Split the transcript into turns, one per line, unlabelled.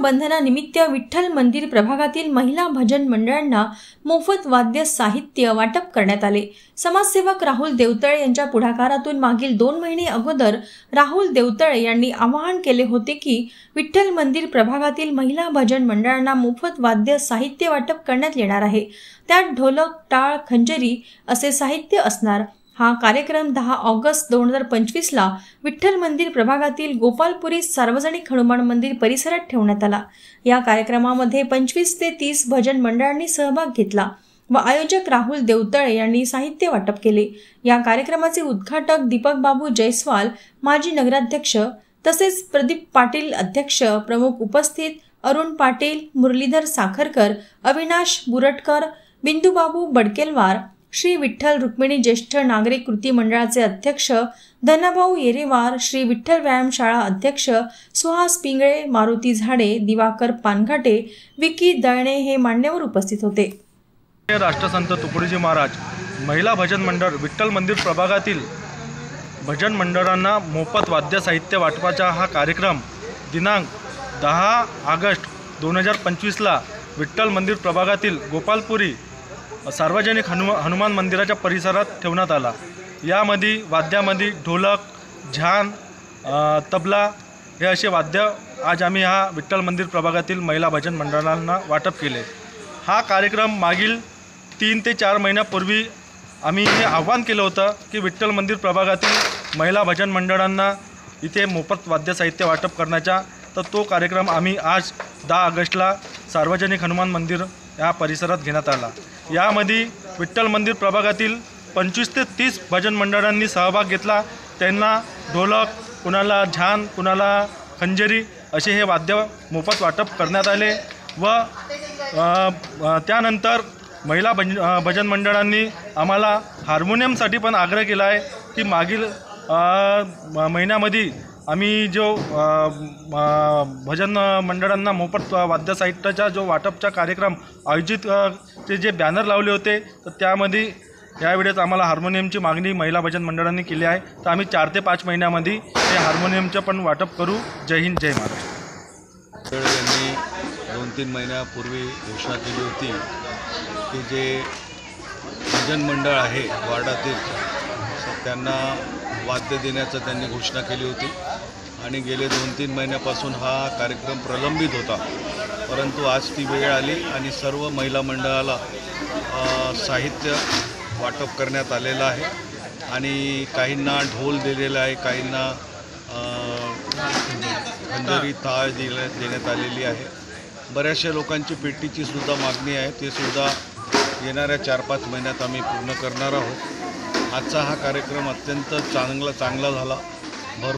बंधनानिमित्त विठ्ठल मंदिर प्रभागातील महिला भजन मंडळांना मोफत वाद्य साहित्य वाटप करण्यात आले। समाजसेवक राहुल देवतळे यांच्या पुढाकारातून मागील 2 महिने अगोदर राहुल देवतळे यांनी आवाहन केले होते की विठ्ठल मंदिर प्रभागातील महिला भजन मंडळांना मोफत वाद्य साहित्य वाटप करण्यात येणार आहे। त्यात ढोलक, टाळ, खंजरी असे साहित्य असणार। हा कार्यक्रम 10 ऑगस्ट 2025 ला विठ्ठल मंदिर प्रभागातील गोपालपुरी सार्वजनिक हनुमान मंदिर परिसरात ठेवण्यात आला। या कार्यक्रमामध्ये 25 ते 30 भजन मंडळांनी सहभाग घेतला व आयोजक राहुल देवतळे यांनी साहित्य वाटप केले। या कार्यक्रमाचे उद्घाटक दीपक बाबू जयस्वाल, माजी नगराध्यक्ष, तसेच प्रदीप पाटील अध्यक्ष, प्रमुख उपस्थित अरुण पाटील, मुरलीधर साखरकर, अविनाश बुरटकर, बिंदुबाबू बडकेलवार, श्री विठ्ठल रुक्मिणी ज्येष्ठ नागरिक कृती मंडळाचे अध्यक्ष धनाभाऊ येरेवार, श्री विठ्ठल व्यायामशाळा अध्यक्ष सुहास पिंगळे, मारुती झाडे, दिवाकर पानघाटे, विकी दळणे हे मान्यवर उपस्थित होते।
राष्ट्रसंत तुकडोजी महाराज महिला भजन मंडळ विठ्ठल मंदिर प्रभागातील भजन मंडळांना मोफत वाद्य साहित्य वाटपाचा हा कार्यक्रम दिनांक 10 ऑगस्ट 2025 ला विठ्ठल मंदिर प्रभागातील गोपालपुरी सार्वजनिक हनुमान मंदिराच्या परिसरात ठेवण्यात आला। यामध्ये वाद्यामध्ये ढोलक, झान, तबला हे असे वाद्य आज आम्ही हा विठ्ठल मंदिर प्रभागातील महिला भजन मंडळांना वाटप केले। हा कार्यक्रम मागील 3 ते 4 महिन्यापूर्वी आम्ही हे आव्हान केलं होतं की विठ्ठल मंदिर प्रभागातील महिला भजन मंडळांना इथे मोफत वाद्य साहित्य वाटप करण्याचा, तर तो कार्यक्रम आम्ही आज 10 ऑगस्टला सार्वजनिक हनुमान मंदिर या परिसरात घेण्यात आला। यामध्ये विठ्ठल मंदिर प्रभागातील 25 ते 30 भजन मंडळांनी सहभाग घेतला। त्यांना ढोलक, कुणाला झान, कुणाला खंजरी असे हे वाद्य मोफत वाटप करण्यात आले व त्यानंतर महिला भजन मंडळांनी आम्हाला हार्मोनियमसाठी पण आग्रह केला आहे की मागील महिन्यामध्ये आम्ही जो भजन मंडळांना मोफत वाद्य साहित्याचा जो वाटपचा कार्यक्रम आयोजित ते जे बॅनर लावले होते, तर त्यामध्ये यावेळेस आम्हाला हार्मोनियमची मागणी महिला भजन मंडळांनी केली आहे। तर आम्ही 4 ते 5 महिन्यामध्ये हे हार्मोनियमचं पण वाटप करू। जय हिंद, जय महाराष्ट्र।
यांनी 2-3 महिन्यापूर्वी घोषणा केली होती की जे भजन मंडळ आहे वार्डातील त्यांना वाद्य देण्याचं त्यांनी घोषणा केली होती आणि गेले 2-3 महिन्यापासून हा कार्यक्रम प्रलंबित होता, परंतु आज ती वेळ आली आणि सर्व महिला मंडळाला साहित्य वाटप करण्यात आलेलं आहे आणि काहींना ढोल दिलेला आहे, काहींना खंजरी, ताळ देण्यात आलेली आहे। बऱ्याचशा लोकांची पेटीची सुद्धा मागणी आहे, ते सुद्धा येणाऱ्या 4-5 महिन्यात आम्ही पूर्ण करणार आहोत। आजचा हा कार्यक्रम अत्यंत चांगला झाला।